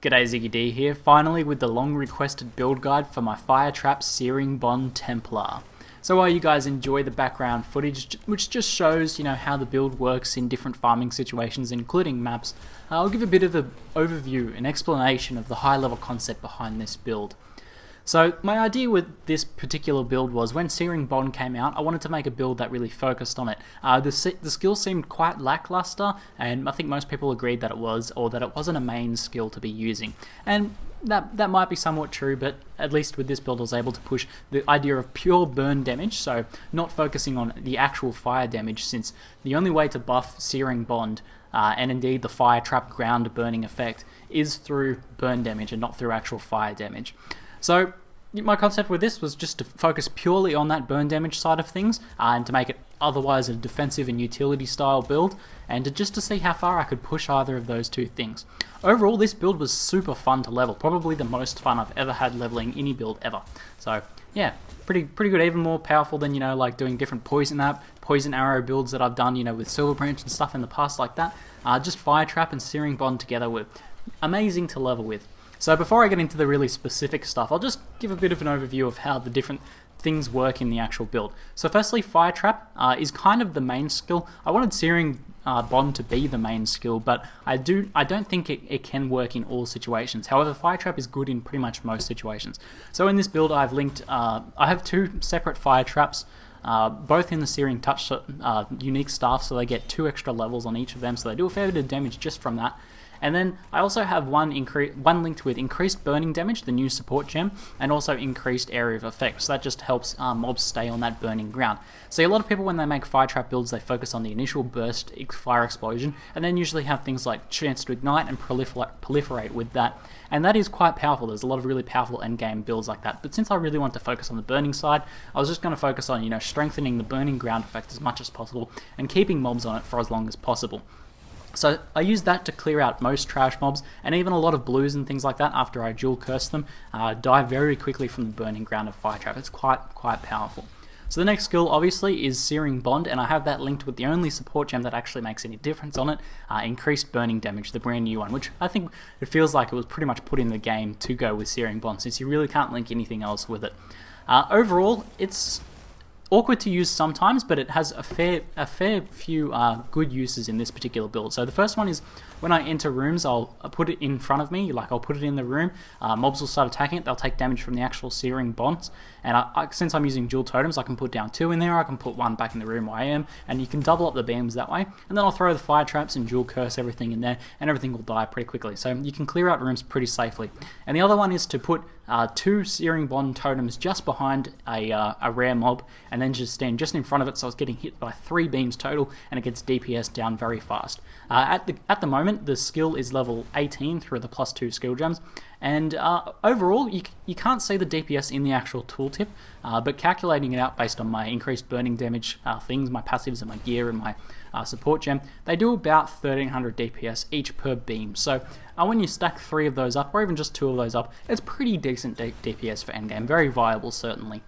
G'day, ZiggyD here, finally with the long requested build guide for my Fire Trap Searing Bond Templar. So while you guys enjoy the background footage, which just shows, how the build works in different farming situations, including maps, I'll give a bit of an overview, an explanation of the high level concept behind this build. So my idea with this particular build was when Searing Bond came out, I wanted to make a build that really focused on it. The skill seemed quite lackluster, and I think most people agreed that it was, or that it wasn't a main skill to be using. And that might be somewhat true, but at least with this build I was able to push the idea of pure burn damage, so not focusing on the actual fire damage, since the only way to buff Searing Bond, and indeed the Fire Trap ground burning effect, is through burn damage and not through actual fire damage. So my concept with this was just to focus purely on that burn damage side of things, and to make it otherwise a defensive and utility style build, and just to see how far I could push either of those two things. Overall, this build was super fun to level, probably the most fun I've ever had leveling any build ever. So yeah, pretty good, even more powerful than, like doing different poison arrow builds that I've done, with Silver Branch and stuff in the past like that. Just Fire Trap and Searing Bond together were amazing to level with. So before I get into the really specific stuff, I'll just give a bit of an overview of how the different things work in the actual build. So firstly, Fire Trap is kind of the main skill. I wanted Searing Bond to be the main skill, but I don't think it can work in all situations. However, Fire Trap is good in pretty much most situations. So in this build I've linked, I have two separate Fire Traps, both in the Searing Touch unique staff, so they get 2 extra levels on each of them, so they do a fair bit of damage just from that. And then I also have one linked with increased burning damage, the new support gem, and also increased area of effect. So that just helps mobs stay on that burning ground. So a lot of people, when they make Fire Trap builds, they focus on the initial burst fire explosion, and then usually have things like chance to ignite and proliferate with that. And that is quite powerful. There's a lot of really powerful endgame builds like that. But since I really want to focus on the burning side, I was just going to focus on, strengthening the burning ground effect as much as possible and keeping mobs on it for as long as possible. So I use that to clear out most trash mobs, and even a lot of blues and things like that after I dual curse them die very quickly from the burning ground of Fire Trap. It's quite powerful. So the next skill obviously is Searing Bond, and I have that linked with the only support gem that actually makes any difference on it, increased burning damage, the brand new one, which I think it feels like it was pretty much put in the game to go with Searing Bond, since you really can't link anything else with it. Overall, it's awkward to use sometimes, but it has a fair few good uses in this particular build. So the first one is when I enter rooms, I'll put it in front of me, I'll put it in the room, mobs will start attacking it, they'll take damage from the actual Searing Bonds, and since I'm using dual totems, I can put down 2 in there, I can put 1 back in the room where I am, and you can double up the beams that way, and then I'll throw the Fire Traps and dual curse everything in there, and everything will die pretty quickly, so you can clear out rooms pretty safely. And the other one is to put 2 Searing Bond totems just behind a rare mob, and then just stand just in front of it, so it's getting hit by 3 beams total, and it gets DPS down very fast. At the moment, the skill is level 18 through the +2 skill gems, and overall, you can't see the DPS in the actual tooltip, but calculating it out based on my increased burning damage things, my passives and my gear and my support gem, they do about 1300 DPS each per beam. So when you stack 3 of those up, or even just 2 of those up, it's pretty decent DPS for endgame, very viable certainly.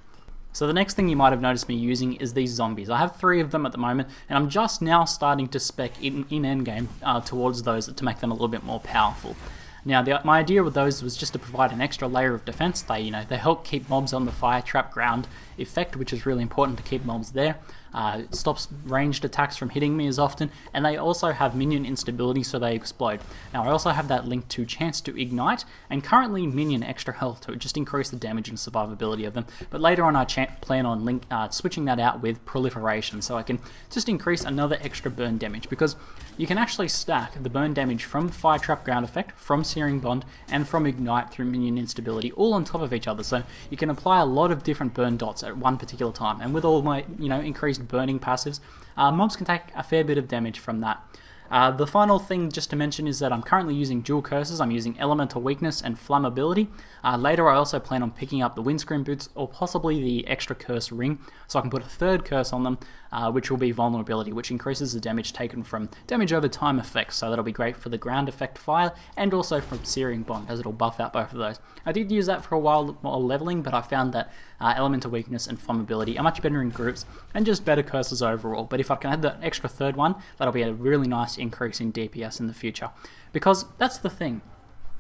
So the next thing you might have noticed me using is these zombies. I have 3 of them at the moment, and I'm just now starting to spec in endgame towards those to make them a little bit more powerful. Now, my idea with those was just to provide an extra layer of defense. They help keep mobs on the Fire Trap ground effect, which is really important to keep mobs there. It stops ranged attacks from hitting me as often, and they also have minion instability, so they explode. Now, I also have that linked to chance to ignite, and currently minion extra health to just increase the damage and survivability of them. But later on, I plan on switching that out with Proliferation, so I can just increase another extra burn damage, because you can actually stack the burn damage from Fire Trap ground effect, from Searing Bond, and from ignite through minion instability, all on top of each other. So you can apply a lot of different burn dots at one particular time, and with all my increased burning passives, mobs can take a fair bit of damage from that. The final thing just to mention is that I'm currently using dual curses. I'm using Elemental Weakness and Flammability. Later I also plan on picking up the Windscreen Boots, or possibly the extra curse ring, so I can put a 3rd curse on them, which will be Vulnerability, which increases the damage taken from damage over time effects, so that'll be great for the ground effect fire, and also from Searing Bond, as it'll buff out both of those. I did use that for a while while leveling, but I found that Elemental Weakness and Flammability are much better in groups, and just better curses overall. But if I can add that extra 3rd one, that'll be a really nice increase in DPS in the future. Because that's the thing.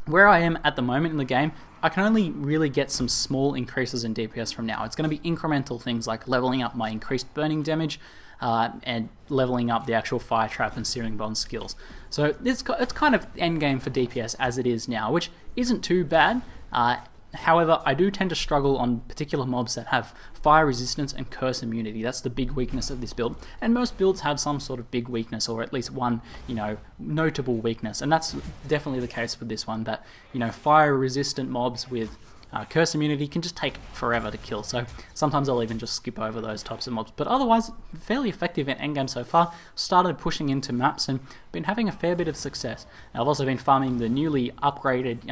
Where I am at the moment in the game, I can only really get some small increases in DPS from now. It's going to be incremental things like leveling up my increased burning damage and leveling up the actual fire trap and searing bond skills. So it's kind of end game for DPS as it is now, which isn't too bad. However, I do tend to struggle on particular mobs that have fire resistance and curse immunity. That's the big weakness of this build, and most builds have some sort of big weakness, or at least one, notable weakness, and that's definitely the case with this one, that, fire resistant mobs with curse immunity can just take forever to kill, so sometimes I'll even just skip over those types of mobs, but otherwise, fairly effective in endgame so far. Started pushing into maps and been having a fair bit of success. I've also been farming the newly upgraded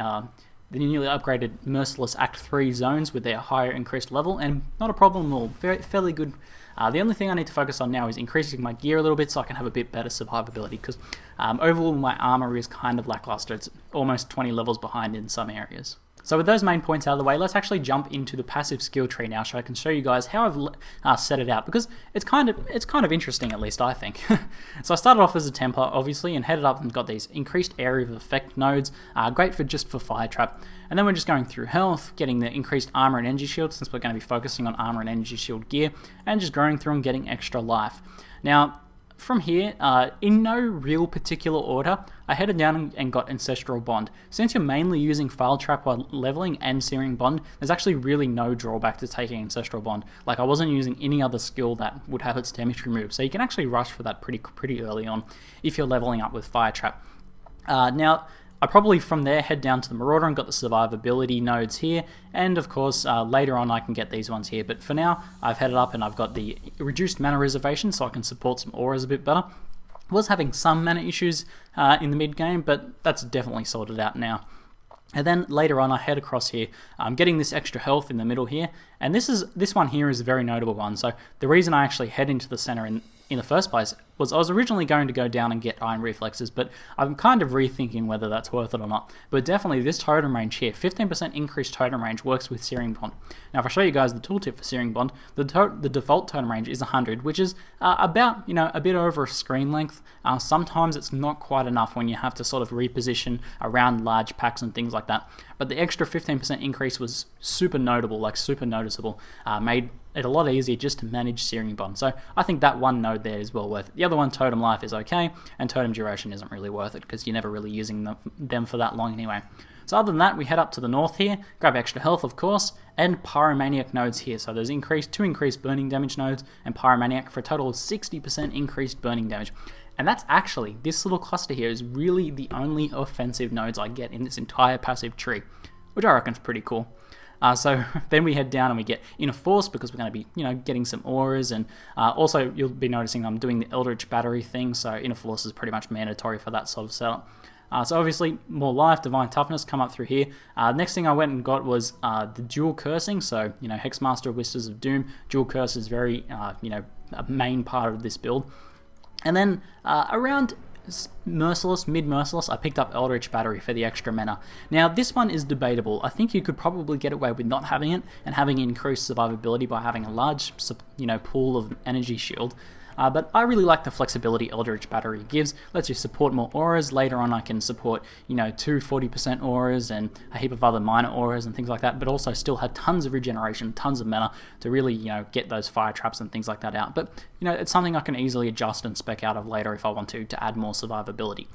Merciless Act 3 zones with their higher increased level, and not a problem at all, fairly good. The only thing I need to focus on now is increasing my gear a little bit so I can have a bit better survivability, because overall my armor is kind of lackluster. It's almost 20 levels behind in some areas. So with those main points out of the way, let's actually jump into the passive skill tree now, so I can show you guys how I've set it out, because it's kind of interesting, at least I think. So I started off as a Templar, obviously, and headed up and got these increased area of effect nodes, great for fire trap. And then we're just going through health, getting the increased armor and energy shield, since we're going to be focusing on armor and energy shield gear, and just going through and getting extra life. Now, from here, in no real particular order, I headed down and got Ancestral Bond. Since you're mainly using Fire Trap while leveling and Searing Bond, there's actually really no drawback to taking Ancestral Bond. Like, I wasn't using any other skill that would have its damage removed, so you can actually rush for that pretty early on if you're leveling up with Fire Trap. Now, I probably from there head down to the Marauder and got the survivability nodes here, and of course later on I can get these ones here, but for now I've headed up and I've got the reduced mana reservation so I can support some auras a bit better. Was having some mana issues in the mid game, but that's definitely sorted out now. And then later on I head across here, I'm getting this extra health in the middle here, and this one here is a very notable one. So the reason I actually head into the center in the first place was I was originally going to go down and get Iron Reflexes, but I'm kind of rethinking whether that's worth it or not. But definitely this totem range here, 15% increased totem range, works with Searing Bond. Now if I show you guys the tooltip for Searing Bond, the default totem range is 100, which is about, a bit over a screen length. Sometimes it's not quite enough when you have to sort of reposition around large packs and things like that. But the extra 15% increase was super notable, like super noticeable, made it a lot easier just to manage Searing Bond. So I think that one node there is well worth it. The other one, Totem Life, is okay, and Totem Duration isn't really worth it because you're never really using them for that long anyway. So other than that, we head up to the north here, grab extra health of course, and Pyromaniac nodes here. So there's two increased burning damage nodes and Pyromaniac for a total of 60% increased burning damage. And that's actually, this little cluster here is really the only offensive nodes I get in this entire passive tree, which I reckon is pretty cool. So then we head down and we get Inner Force because we're going to be, getting some auras, and also you'll be noticing I'm doing the Eldritch Battery thing, so Inner Force is pretty much mandatory for that sort of setup. So obviously more life, Divine Toughness come up through here. Next thing I went and got was the dual cursing, so Hexmaster, Whispers of Doom, dual curse is very a main part of this build. And then around Merciless, mid-Merciless, I picked up Eldritch Battery for the extra mana. Now this one is debatable. I think you could probably get away with not having it and having increased survivability by having a large pool of energy shield. But I really like the flexibility Eldritch Battery gives. Lets you support more auras. Later on I can support, 2 40% auras and a heap of other minor auras and things like that, but also still had tons of regeneration, tons of mana to really, get those fire traps and things like that out. But, it's something I can easily adjust and spec out of later if I want to add more survivability.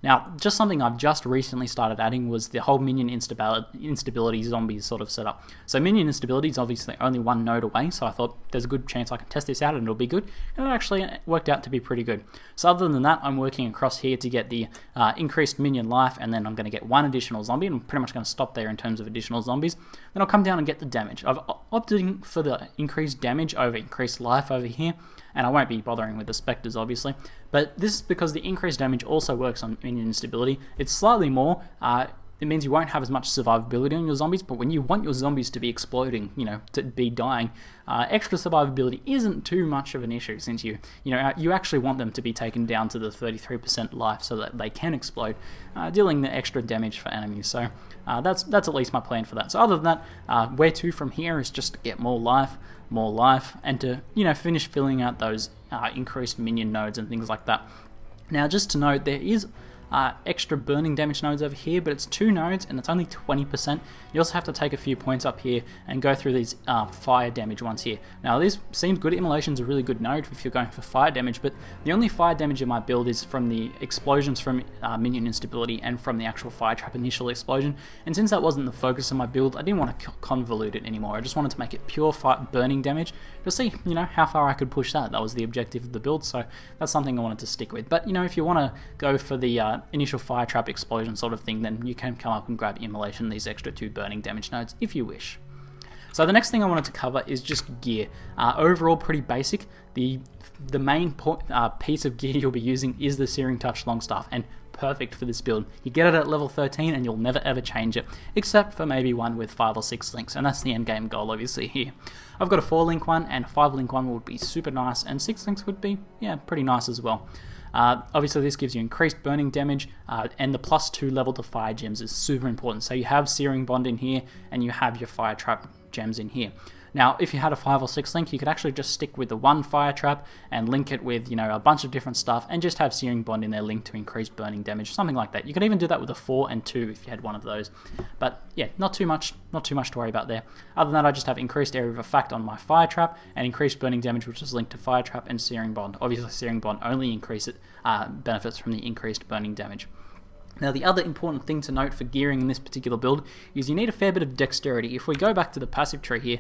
Now, just something I've just recently started adding was the whole Minion instability zombies sort of setup. So Minion instability is obviously only one node away, so I thought there's a good chance I can test this out and it'll be good, and it actually worked out to be pretty good. So other than that, I'm working across here to get the increased Minion life, and then I'm going to get one additional zombie, and I'm pretty much going to stop there in terms of additional zombies. Then I'll come down and get the damage. I've opted for the increased damage over increased life over here, and I won't be bothering with the Spectres obviously, but this is because the increased damage also works on Minion instability. It's slightly more, it means you won't have as much survivability on your zombies, but when you want your zombies to be exploding, to be dying, extra survivability isn't too much of an issue, since you actually want them to be taken down to the 33% life so that they can explode, dealing the extra damage for enemies. So that's at least my plan for that. So other than that, where to from here is just to get more life, and to finish filling out those increased minion nodes and things like that. Now, just to note, there is extra burning damage nodes over here, but it's 2 nodes and it's only 20%. You also have to take a few points up here and go through these fire damage ones here. Now this seems good. Immolation's a really good node if you're going for fire damage, but the only fire damage in my build is from the explosions from minion instability and from the actual fire trap initial explosion. And since that wasn't the focus of my build, I didn't want to convolute it anymore. I just wanted to make it pure burning damage to see, you know, how far I could push that. That was the objective of the build, so that's something I wanted to stick with. But you know, if you want to go for the initial fire trap explosion sort of thing, then you can come up and grab Immolation, these extra 2 burning damage nodes if you wish. So the next thing I wanted to cover is just gear. Overall pretty basic. The main piece of gear you'll be using is the Searing Touch Longstaff, and perfect for this build. You get it at level 13 and you'll never ever change it, except for maybe one with 5 or 6 links, and that's the end game goal obviously here. I've got a 4 link one and a 5 link one would be super nice, and 6 links would be, yeah, pretty nice as well. Obviously this gives you increased burning damage, and the +2 level to fire gems is super important. So you have Searing Bond in here and you have your fire trap gems in here. Now, if you had a 5 or 6 link, you could actually just stick with the 1 fire trap and link it with, you know, a bunch of different stuff, and just have Searing Bond in there linked to increase burning damage, something like that. You could even do that with a 4 and 2 if you had one of those. But yeah, not too much to worry about there. Other than that, I just have increased area of effect on my fire trap and increased burning damage, which is linked to fire trap and Searing Bond. Obviously, Searing Bond only benefits from the increased burning damage. Now the other important thing to note for gearing in this particular build is you need a fair bit of dexterity. If we go back to the passive tree here,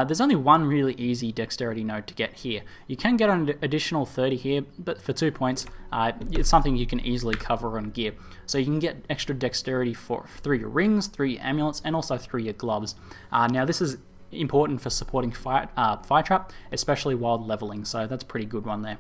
there's only one really easy dexterity node to get here. You can get an additional 30 here, but for 2 points, it's something you can easily cover on gear. So you can get extra dexterity through your rings, through your amulets, and also through your gloves. Now this is important for supporting fire trap, especially while leveling, so that's a pretty good one there.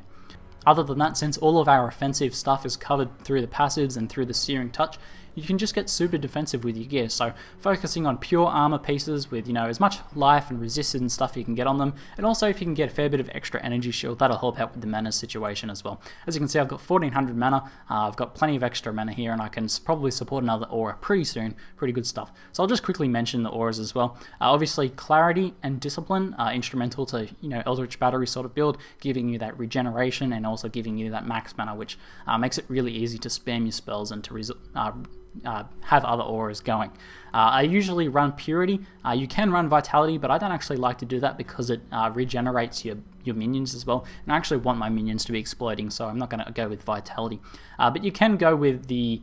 Other than that, since all of our offensive stuff is covered through the passives and through the Searing Touch, you can just get super defensive with your gear. So focusing on pure armor pieces with, you know, as much life and resistance and stuff you can get on them, and also if you can get a fair bit of extra energy shield, that'll help out with the mana situation as well. As you can see, I've got 1400 mana, I've got plenty of extra mana here, and I can probably support another aura pretty soon. Pretty good stuff. So I'll just quickly mention the auras as well. Obviously Clarity and Discipline are instrumental to, you know, Eldritch Battery sort of build, giving you that regeneration and also giving you that max mana, which makes it really easy to spam your spells and to have other auras going. I usually run Purity. You can run Vitality, but I don't actually like to do that because it regenerates your minions as well. And I actually want my minions to be exploding, so I'm not going to go with Vitality. But you can go with the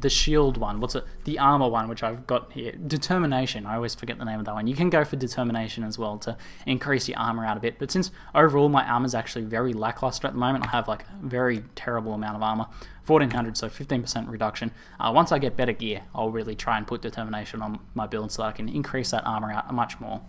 shield one, the armor one, which I've got here, Determination. I always forget the name of that one. You can go for Determination as well to increase your armor out a bit, but since overall my armor is actually very lackluster at the moment, I have like a very terrible amount of armor, 1400, so 15% reduction. Once I get better gear, I'll really try and put Determination on my build so that I can increase that armor out much more.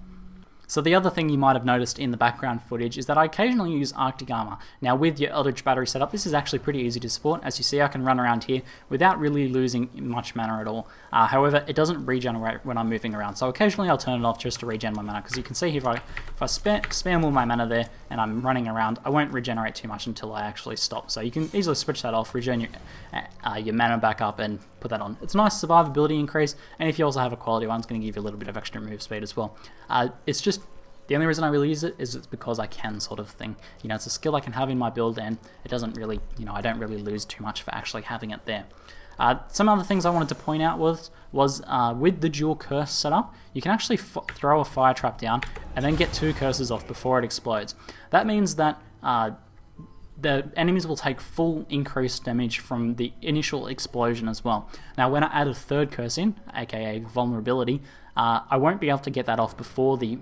So the other thing you might have noticed in the background footage is that I occasionally use Arctic Armor. Now with your Eldritch Battery setup, this is actually pretty easy to support. As you see, I can run around here without really losing much mana at all. However, it doesn't regenerate when I'm moving around, so occasionally I'll turn it off just to regen my mana, because you can see if I spam all my mana there and I'm running around, I won't regenerate too much until I actually stop. So you can easily switch that off, regen your mana back up and put that on. It's a nice survivability increase, and if you also have a quality one, it's going to give you a little bit of extra move speed as well. It's just the only reason I really use it is it's because I can sort of thing. You know, it's a skill I can have in my build, and it doesn't really, you know, I don't really lose too much for actually having it there. Some other things I wanted to point out was with the dual curse setup, you can actually throw a fire trap down and then get 2 curses off before it explodes. That means that the enemies will take full increased damage from the initial explosion as well. Now when I add a 3rd curse in, aka Vulnerability, I won't be able to get that off before the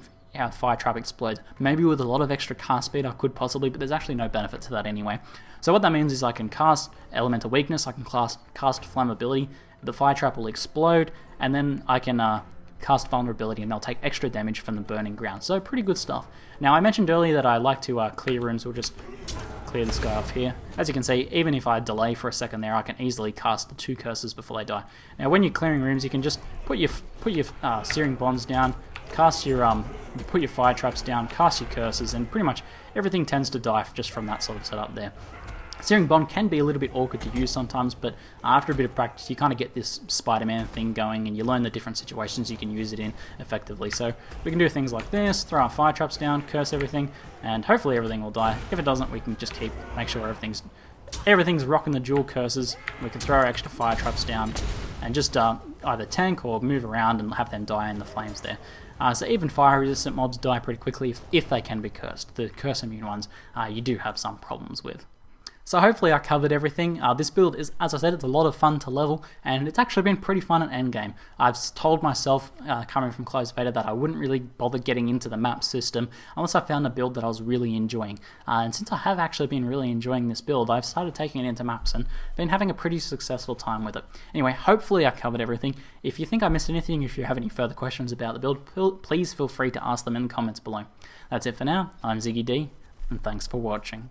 fire trap explodes. Maybe with a lot of extra cast speed I could possibly, but there's actually no benefit to that anyway. So what that means is I can cast Elemental Weakness, I can cast Flammability, the fire trap will explode, and then I can cast Vulnerability and they'll take extra damage from the burning ground. So pretty good stuff. Now I mentioned earlier that I like to clear rooms. We'll just clear this guy off here. As you can see, even if I delay for a second there, I can easily cast the 2 curses before they die. Now when you're clearing rooms, you can just put your Searing Bonds down, cast your put your fire traps down, cast your curses, and pretty much everything tends to die just from that sort of setup there. Searing Bond can be a little bit awkward to use sometimes, but after a bit of practice you kind of get this Spider-Man thing going and you learn the different situations you can use it in effectively. So we can do things like this, throw our fire traps down, curse everything, and hopefully everything will die. If it doesn't, we can just make sure everything's everything's rocking the dual curses. We can throw our extra fire traps down and just either tank or move around and have them die in the flames there. So even fire resistant mobs die pretty quickly if they can be cursed. The curse immune ones you do have some problems with. So hopefully I covered everything. This build is, as I said, it's a lot of fun to level, and it's actually been pretty fun at endgame. I've told myself, coming from closed beta, that I wouldn't really bother getting into the map system unless I found a build that I was really enjoying. And since I have actually been really enjoying this build, I've started taking it into maps and been having a pretty successful time with it. Anyway, hopefully I covered everything. If you think I missed anything, if you have any further questions about the build, please feel free to ask them in the comments below. That's it for now. I'm ZiggyD, and thanks for watching.